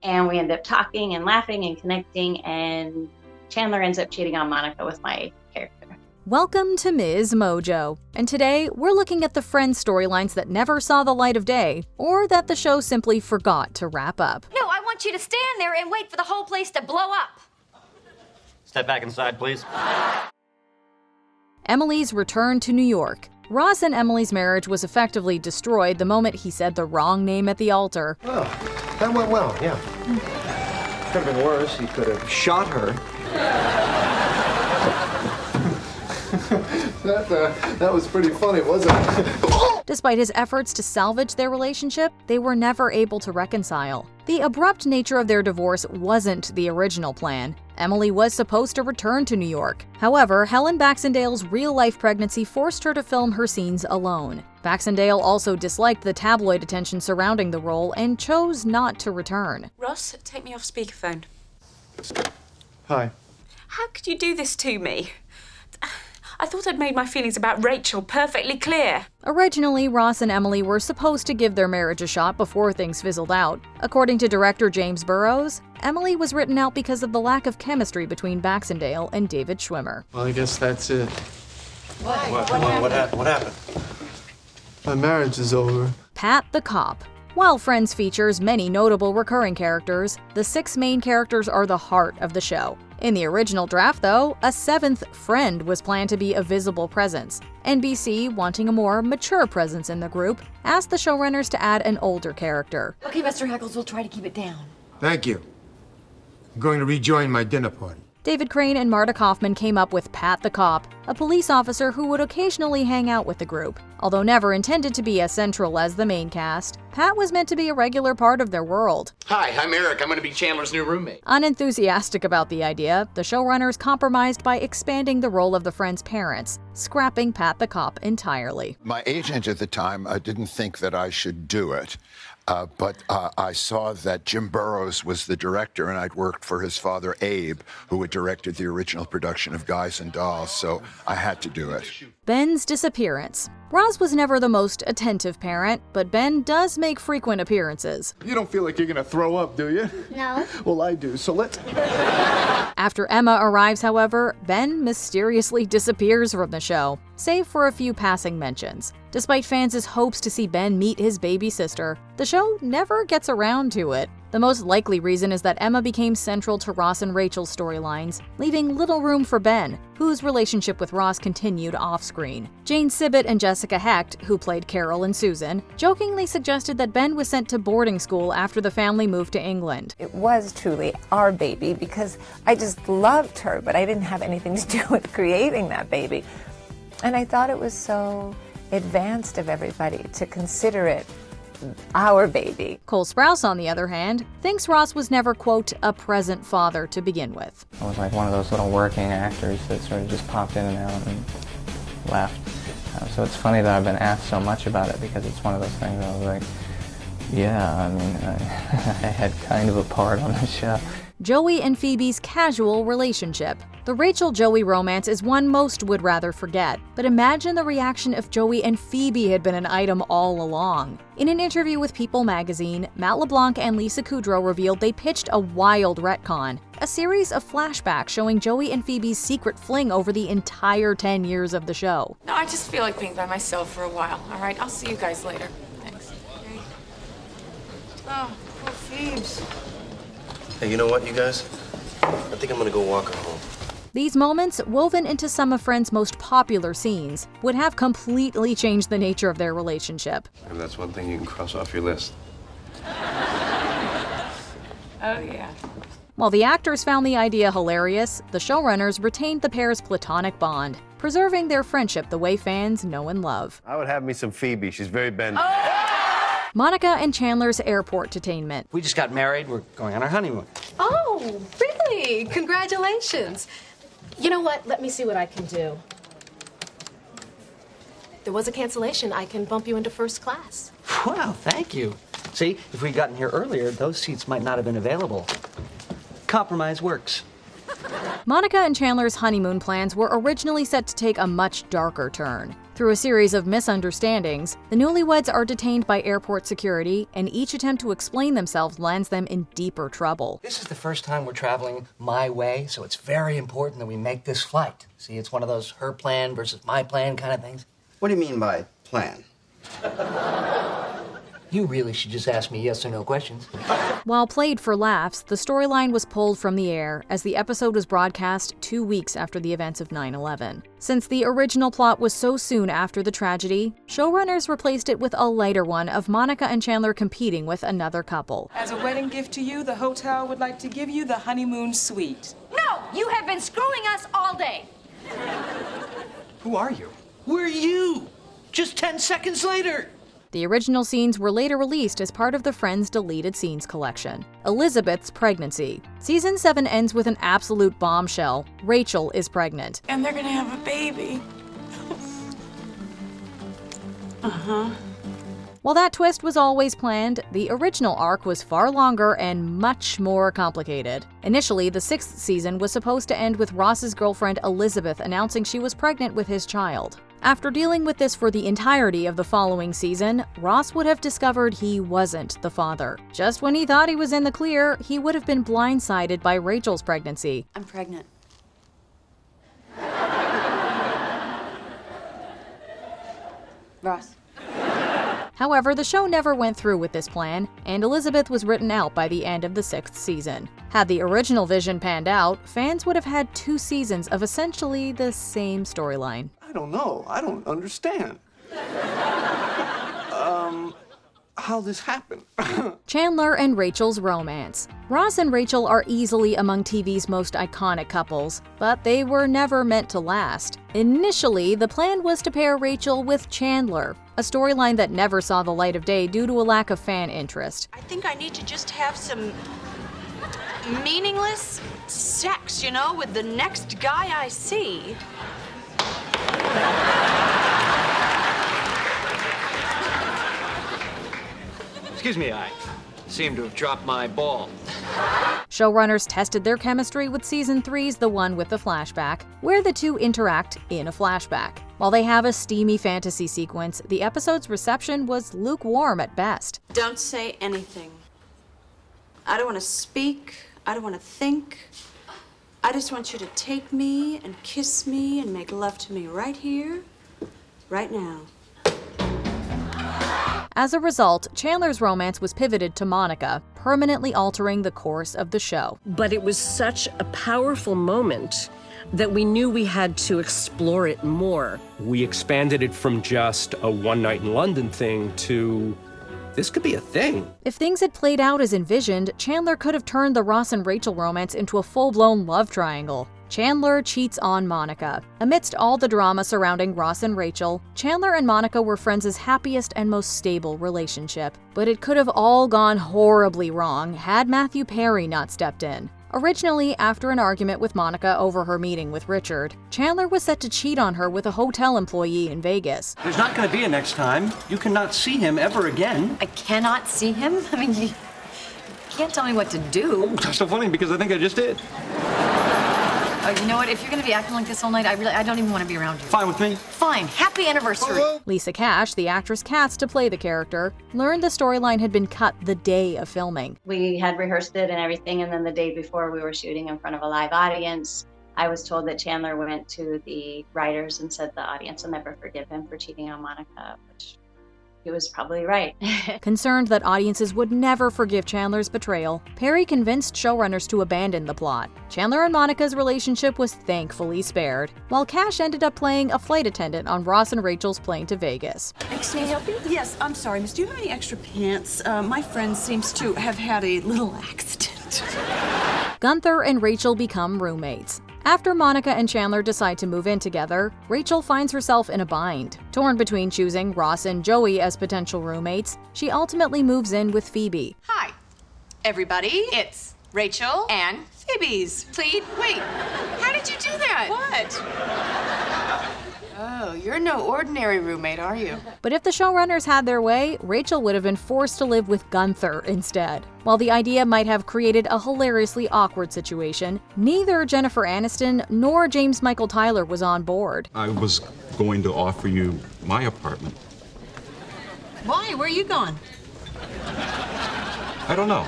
And we end up talking and laughing and connecting, and Chandler ends up cheating on Monica with my character. Welcome to MsMojo, and today we're looking at the Friends storylines that never saw the light of day, or that the show simply forgot to wrap up. No, I want you to stand there and wait for the whole place to blow up. Step back inside, please. Emily's return to New York. Ross and Emily's marriage was effectively destroyed the moment he said the wrong name at the altar. Oh, that went well, yeah. Could have been worse. He could have shot her. That was pretty funny, wasn't it? Despite his efforts to salvage their relationship, they were never able to reconcile. The abrupt nature of their divorce wasn't the original plan. Emily was supposed to return to New York. However, Helen Baxendale's real-life pregnancy forced her to film her scenes alone. Baxendale also disliked the tabloid attention surrounding the role and chose not to return. Ross, take me off speakerphone. Hi. How could you do this to me? I thought I'd made my feelings about Rachel perfectly clear. Originally, Ross and Emily were supposed to give their marriage a shot before things fizzled out. According to director James Burrows, Emily was written out because of the lack of chemistry between Baxendale and David Schwimmer. Well, I guess that's it. What happened? My marriage is over. Pat the Cop. While Friends features many notable recurring characters, the 6 main characters are the heart of the show. In the original draft, though, a 7th friend was planned to be a visible presence. NBC, wanting a more mature presence in the group, asked the showrunners to add an older character. Okay, Mr. Heckles, we'll try to keep it down. Thank you. I'm going to rejoin my dinner party. David Crane and Marta Kaufman came up with Pat the Cop, a police officer who would occasionally hang out with the group. Although never intended to be as central as the main cast, Pat was meant to be a regular part of their world. Hi, I'm Eric. I'm going to be Chandler's new roommate. Unenthusiastic about the idea, the showrunners compromised by expanding the role of the Friends' parents, scrapping Pat the Cop entirely. My agent at the time didn't think that I should do it. But I saw that Jim Burrows was the director, and I'd worked for his father, Abe, who had directed the original production of Guys and Dolls, so I had to do it. Ben's disappearance. Ross was never the most attentive parent, but Ben does make frequent appearances. You don't feel like you're gonna throw up, do you? No. Well, I do, so let's... After Emma arrives, however, Ben mysteriously disappears from the show, save for a few passing mentions. Despite fans' hopes to see Ben meet his baby sister, the show never gets around to it. The most likely reason is that Emma became central to Ross and Rachel's storylines, leaving little room for Ben, whose relationship with Ross continued off-screen. Jane Sibbett and Jessica Hecht, who played Carol and Susan, jokingly suggested that Ben was sent to boarding school after the family moved to England. It was truly our baby because I just loved her, but I didn't have anything to do with creating that baby. And I thought it was so advanced of everybody to consider it our baby. Cole Sprouse, on the other hand, thinks Ross was never, quote, a present father to begin with. I was like one of those little working actors that sort of just popped in and out and left. So it's funny that I've been asked so much about it because it's one of those things I was like, yeah, I mean, I had kind of a part on the show. Joey and Phoebe's casual relationship. The Rachel-Joey romance is one most would rather forget, but imagine the reaction if Joey and Phoebe had been an item all along. In an interview with People magazine, Matt LeBlanc and Lisa Kudrow revealed they pitched a wild retcon, a series of flashbacks showing Joey and Phoebe's secret fling over the entire 10 years of the show. No, I just feel like being by myself for a while. All right, I'll see you guys later. Thanks. Okay. Oh, poor Phoebes. Hey, you know what, you guys? I think I'm gonna go walk her home. These moments, woven into some of Friends' most popular scenes, would have completely changed the nature of their relationship. And that's one thing you can cross off your list. Oh, yeah. While the actors found the idea hilarious, the showrunners retained the pair's platonic bond, preserving their friendship the way fans know and love. I would have me some Phoebe. She's very bent. Monica and Chandler's airport detainment. We just got married. We're going on our honeymoon. Oh, really? Congratulations. You know what? Let me see what I can do. There was a cancellation. I can bump you into first class. Wow, thank you. See, if we'd gotten here earlier, those seats might not have been available. Compromise works. Monica and Chandler's honeymoon plans were originally set to take a much darker turn. Through a series of misunderstandings, the newlyweds are detained by airport security, and each attempt to explain themselves lands them in deeper trouble. This is the first time we're traveling my way, so it's very important that we make this flight. See, it's one of those her plan versus my plan kind of things. What do you mean by plan? You really should just ask me yes or no questions. While played for laughs, the storyline was pulled from the air as the episode was broadcast 2 weeks after the events of 9/11. Since the original plot was so soon after the tragedy, showrunners replaced it with a lighter one of Monica and Chandler competing with another couple. As a wedding gift to you, the hotel would like to give you the honeymoon suite. No, you have been screwing us all day. Who are you? We're you! Just 10 seconds later! The original scenes were later released as part of the Friends deleted scenes collection. Elizabeth's pregnancy. Season 7 ends with an absolute bombshell. Rachel is pregnant. And they're gonna have a baby. While that twist was always planned, the original arc was far longer and much more complicated. Initially, the 6th season was supposed to end with Ross's girlfriend Elizabeth announcing she was pregnant with his child. After dealing with this for the entirety of the following season, Ross would have discovered he wasn't the father. Just when he thought he was in the clear, he would have been blindsided by Rachel's pregnancy. I'm pregnant. Ross. However, the show never went through with this plan, and Elizabeth was written out by the end of the 6th season. Had the original vision panned out, fans would have had 2 seasons of essentially the same storyline. I don't know. I don't understand. How this happened. Chandler and Rachel's romance. Ross and Rachel are easily among TV's most iconic couples, but they were never meant to last. Initially, the plan was to pair Rachel with Chandler, a storyline that never saw the light of day due to a lack of fan interest. I think I need to just have some meaningless sex, you know, with the next guy I see. Excuse me, I seem to have dropped my ball. Showrunners tested their chemistry with Season 3's The One with the Flashback, where the two interact in a flashback. While they have a steamy fantasy sequence, the episode's reception was lukewarm at best. Don't say anything. I don't want to speak. I don't want to think. I just want you to take me and kiss me and make love to me right here, right now. As a result, Chandler's romance was pivoted to Monica, permanently altering the course of the show. But it was such a powerful moment that we knew we had to explore it more. We expanded it from just a one night in London thing to this could be a thing. If things had played out as envisioned, Chandler could have turned the Ross and Rachel romance into a full-blown love triangle. Chandler cheats on Monica. Amidst all the drama surrounding Ross and Rachel, Chandler and Monica were Friends' happiest and most stable relationship. But it could have all gone horribly wrong had Matthew Perry not stepped in. Originally, after an argument with Monica over her meeting with Richard, Chandler was set to cheat on her with a hotel employee in Vegas. There's not going to be a next time. You cannot see him ever again. I cannot see him? I mean, you can't tell me what to do. Oh, that's so funny because I think I just did. You know what? If you're going to be acting like this all night, I don't even want to be around you. Fine with me. Fine. Happy anniversary. Lisa Cash, the actress cast to play the character, learned the storyline had been cut the day of filming. We had rehearsed it and everything, and then the day before we were shooting in front of a live audience, I was told that Chandler went to the writers and said the audience will never forgive him for cheating on Monica, which he was probably right. Concerned that audiences would never forgive Chandler's betrayal, Perry convinced showrunners to abandon the plot. Chandler and Monica's relationship was thankfully spared, while Cash ended up playing a flight attendant on Ross and Rachel's plane to Vegas. Can I help you? Yes, I'm sorry, miss. Do you have any extra pants? My friend seems to have had a little accident. Gunther and Rachel become roommates. After Monica and Chandler decide to move in together, Rachel finds herself in a bind. Torn between choosing Ross and Joey as potential roommates, she ultimately moves in with Phoebe. Hi, everybody. It's Rachel and Phoebe's. Please, wait. How did you do that? What? Oh, you're no ordinary roommate, are you? But if the showrunners had their way, Rachel would have been forced to live with Gunther instead. While the idea might have created a hilariously awkward situation, neither Jennifer Aniston nor James Michael Tyler was on board. I was going to offer you my apartment. Why? Where are you going? I don't know.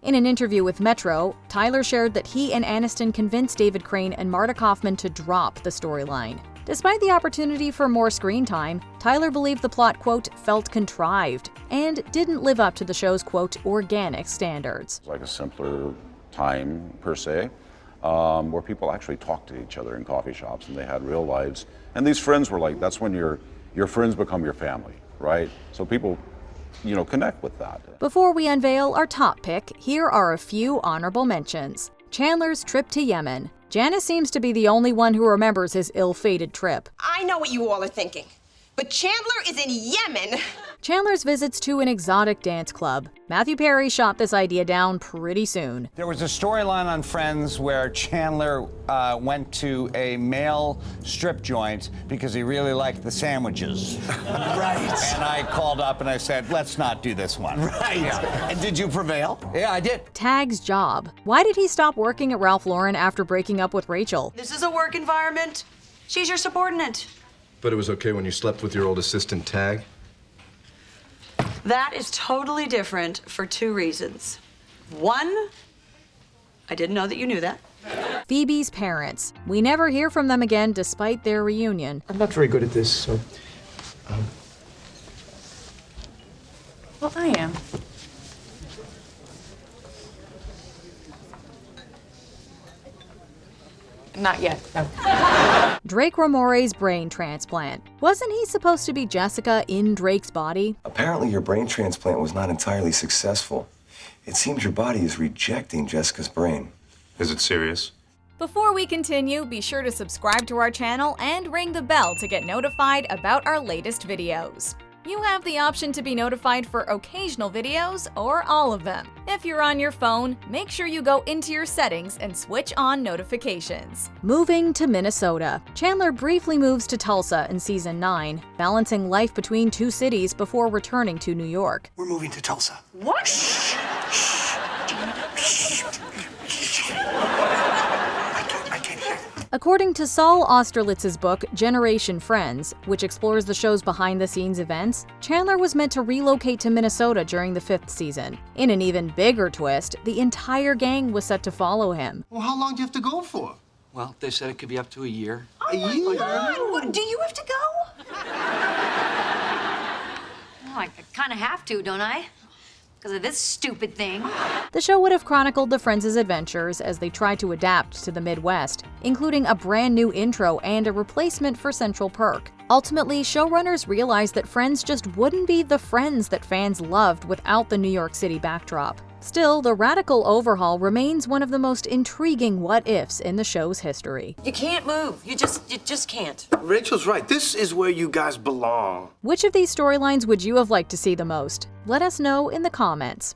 In an interview with Metro, Tyler shared that he and Aniston convinced David Crane and Marta Kaufman to drop the storyline. Despite the opportunity for more screen time, Tyler believed the plot, quote, felt contrived and didn't live up to the show's, quote, organic standards. It's like a simpler time, per se, where people actually talked to each other in coffee shops and they had real lives. And these friends were like, that's when your friends become your family, right? So people, connect with that. Before we unveil our top pick, here are a few honorable mentions. Chandler's trip to Yemen. Janice seems to be the only one who remembers his ill-fated trip. I know what you all are thinking, but Chandler is in Yemen. Chandler's visits to an exotic dance club. Matthew Perry shot this idea down pretty soon. There was a storyline on Friends where Chandler went to a male strip joint because he really liked the sandwiches. Right. And I called up and I said, let's not do this one. Right. Yeah. And did you prevail? Yeah, I did. Tag's job. Why did he stop working at Ralph Lauren after breaking up with Rachel? This is a work environment. She's your subordinate. But it was okay when you slept with your old assistant, Tag? That is totally different for two reasons. One, I didn't know that you knew that. Phoebe's parents. We never hear from them again despite their reunion. I'm not very good at this, so... Well, I am. Not yet, no. Drake Ramore's brain transplant. Wasn't he supposed to be Jessica in Drake's body? Apparently your brain transplant was not entirely successful. It seems your body is rejecting Jessica's brain. Is it serious? Before we continue, be sure to subscribe to our channel and ring the bell to get notified about our latest videos. You have the option to be notified for occasional videos or all of them. If you're on your phone, make sure you go into your settings and switch on notifications. Moving to Minnesota. Chandler briefly moves to Tulsa in season 9, balancing life between two cities before returning to New York. We're moving to Tulsa. What? According to Saul Austerlitz's book, Generation Friends, which explores the show's behind-the-scenes events, Chandler was meant to relocate to Minnesota during the 5th season. In an even bigger twist, the entire gang was set to follow him. Well, how long do you have to go for? Well, they said it could be up to a year. A year? What, do you have to go? Oh, I kind of have to, don't I? Because of this stupid thing. The show would have chronicled the Friends' adventures as they tried to adapt to the Midwest, including a brand new intro and a replacement for Central Perk. Ultimately, showrunners realized that Friends just wouldn't be the Friends that fans loved without the New York City backdrop. Still, the radical overhaul remains one of the most intriguing what-ifs in the show's history. You can't move. You just can't. Rachel's right. This is where you guys belong. Which of these storylines would you have liked to see the most? Let us know in the comments.